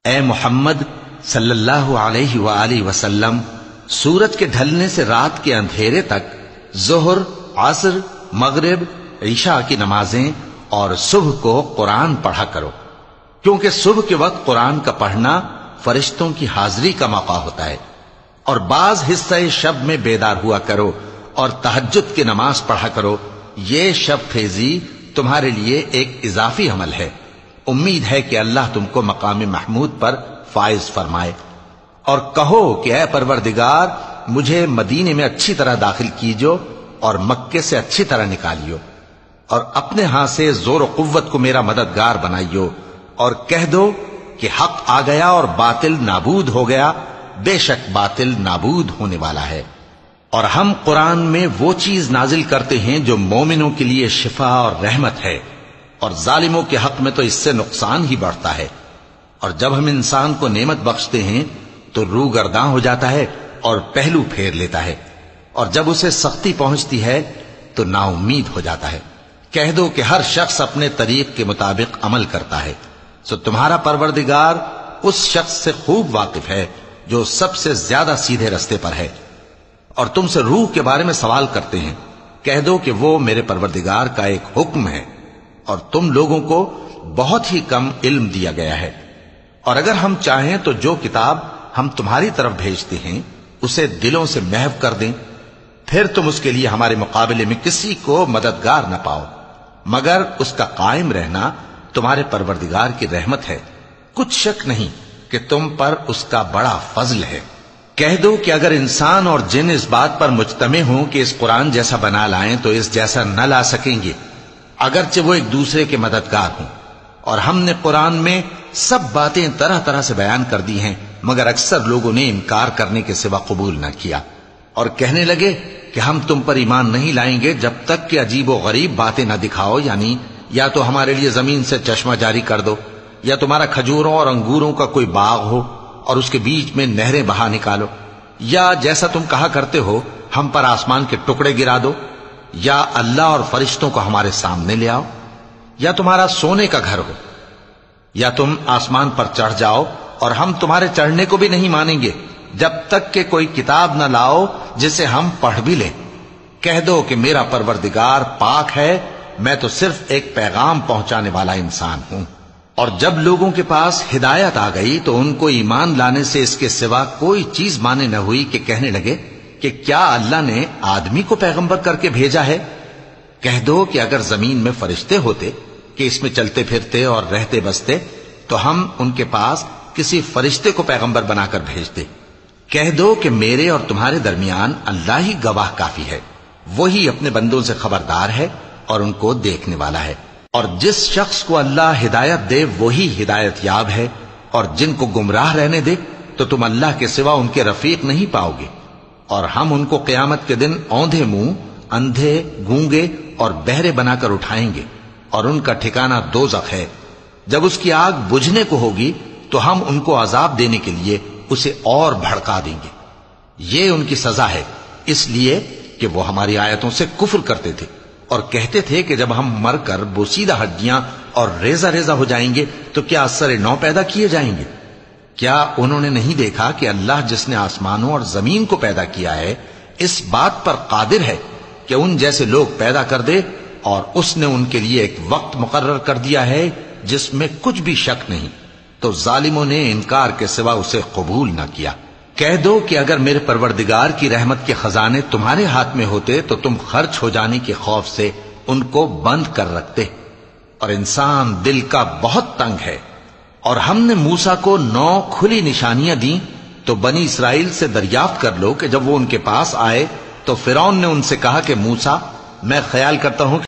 اے محمد صلی اللہ علیہ وآلہ وسلم، سورج کے ڈھلنے سے رات کے اندھیرے تک ظہر، عصر، مغرب، عشاء کی نمازیں اور صبح کو قرآن پڑھا کرو، کیونکہ صبح کے وقت قرآن کا پڑھنا فرشتوں کی حاضری کا موقع ہوتا ہے۔ اور بعض حصہ شب میں بیدار ہوا کرو اور تہجد کی نماز پڑھا کرو، یہ شب خیزی تمہارے لیے ایک اضافی عمل ہے۔ امید ہے کہ اللہ تم کو مقام محمود پر فائز فرمائے۔ اور کہو کہ اے پروردگار، مجھے مدینے میں اچھی طرح داخل کیجو اور مکے سے اچھی طرح نکالیو، اور اپنے ہاں سے زور و قوت کو میرا مددگار بنائیو، اور کہہ دو کہ حق آ گیا اور باطل نابود ہو گیا، بے شک باطل نابود ہونے والا ہے۔ اور ہم قرآن میں وہ چیز نازل کرتے ہیں جو مومنوں کے لیے شفا اور رحمت ہے، اور ظالموں کے حق میں تو اس سے نقصان ہی بڑھتا ہے۔ اور جب ہم انسان کو نعمت بخشتے ہیں تو روح گرداں ہو جاتا ہے اور پہلو پھیر لیتا ہے، اور جب اسے سختی پہنچتی ہے تو نا امید ہو جاتا ہے۔ کہہ دو کہ ہر شخص اپنے طریق کے مطابق عمل کرتا ہے، سو تمہارا پروردگار اس شخص سے خوب واقف ہے جو سب سے زیادہ سیدھے رستے پر ہے۔ اور تم سے روح کے بارے میں سوال کرتے ہیں، کہہ دو کہ وہ میرے پروردگار کا ایک حکم ہے، اور تم لوگوں کو بہت ہی کم علم دیا گیا ہے۔ اور اگر ہم چاہیں تو جو کتاب ہم تمہاری طرف بھیجتے ہیں اسے دلوں سے محو کر دیں، پھر تم اس کے لیے ہمارے مقابلے میں کسی کو مددگار نہ پاؤ، مگر اس کا قائم رہنا تمہارے پروردگار کی رحمت ہے، کچھ شک نہیں کہ تم پر اس کا بڑا فضل ہے۔ کہہ دو کہ اگر انسان اور جن اس بات پر مجتمع ہوں کہ اس قرآن جیسا بنا لائیں تو اس جیسا نہ لا سکیں گے، اگرچہ وہ ایک دوسرے کے مددگار ہوں۔ اور ہم نے قرآن میں سب باتیں طرح طرح سے بیان کر دی ہیں، مگر اکثر لوگوں نے انکار کرنے کے سوا قبول نہ کیا، اور کہنے لگے کہ ہم تم پر ایمان نہیں لائیں گے جب تک کہ عجیب و غریب باتیں نہ دکھاؤ، یعنی یا تو ہمارے لیے زمین سے چشمہ جاری کر دو، یا تمہارا کھجوروں اور انگوروں کا کوئی باغ ہو اور اس کے بیچ میں نہریں بہا نکالو، یا جیسا تم کہا کرتے ہو ہم پر آسمان کے ٹکڑے گرا دو، یا اللہ اور فرشتوں کو ہمارے سامنے لے آؤ، یا تمہارا سونے کا گھر ہو، یا تم آسمان پر چڑھ جاؤ، اور ہم تمہارے چڑھنے کو بھی نہیں مانیں گے جب تک کہ کوئی کتاب نہ لاؤ جسے ہم پڑھ بھی لیں۔ کہہ دو کہ میرا پروردگار پاک ہے، میں تو صرف ایک پیغام پہنچانے والا انسان ہوں۔ اور جب لوگوں کے پاس ہدایت آ گئی تو ان کو ایمان لانے سے اس کے سوا کوئی چیز مانے نہ ہوئی کہ کہنے لگے کہ کیا اللہ نے آدمی کو پیغمبر کر کے بھیجا ہے؟ کہہ دو کہ اگر زمین میں فرشتے ہوتے کہ اس میں چلتے پھرتے اور رہتے بستے تو ہم ان کے پاس کسی فرشتے کو پیغمبر بنا کر بھیجتے۔ کہہ دو کہ میرے اور تمہارے درمیان اللہ ہی گواہ کافی ہے، وہی اپنے بندوں سے خبردار ہے اور ان کو دیکھنے والا ہے۔ اور جس شخص کو اللہ ہدایت دے وہی ہدایت یاب ہے، اور جن کو گمراہ رہنے دے تو تم اللہ کے سوا ان کے رفیق نہیں پاؤ گے۔ اور ہم ان کو قیامت کے دن اوندھے منہ، اندھے، گونگے اور بہرے بنا کر اٹھائیں گے، اور ان کا ٹھکانہ دوزخ ہے۔ جب اس کی آگ بجھنے کو ہوگی تو ہم ان کو عذاب دینے کے لیے اسے اور بھڑکا دیں گے۔ یہ ان کی سزا ہے، اس لیے کہ وہ ہماری آیتوں سے کفر کرتے تھے اور کہتے تھے کہ جب ہم مر کر بوسیدہ ہڈیاں اور ریزہ ریزہ ہو جائیں گے تو کیا اثر نو پیدا کیے جائیں گے؟ کیا انہوں نے نہیں دیکھا کہ اللہ جس نے آسمانوں اور زمین کو پیدا کیا ہے اس بات پر قادر ہے کہ ان جیسے لوگ پیدا کر دے، اور اس نے ان کے لیے ایک وقت مقرر کر دیا ہے جس میں کچھ بھی شک نہیں، تو ظالموں نے انکار کے سوا اسے قبول نہ کیا۔ کہہ دو کہ اگر میرے پروردگار کی رحمت کے خزانے تمہارے ہاتھ میں ہوتے تو تم خرچ ہو جانے کے خوف سے ان کو بند کر رکھتے، اور انسان دل کا بہت تنگ ہے۔ اور ہم نے موسیٰ کو 9 کھلی نشانیاں دیں تو بنی اسرائیل سے دریافت کر لو کہ جب وہ ان کے پاس آئے تو فرعون نے ان سے کہا کہ موسیٰ، میں خیال کرتا ہوں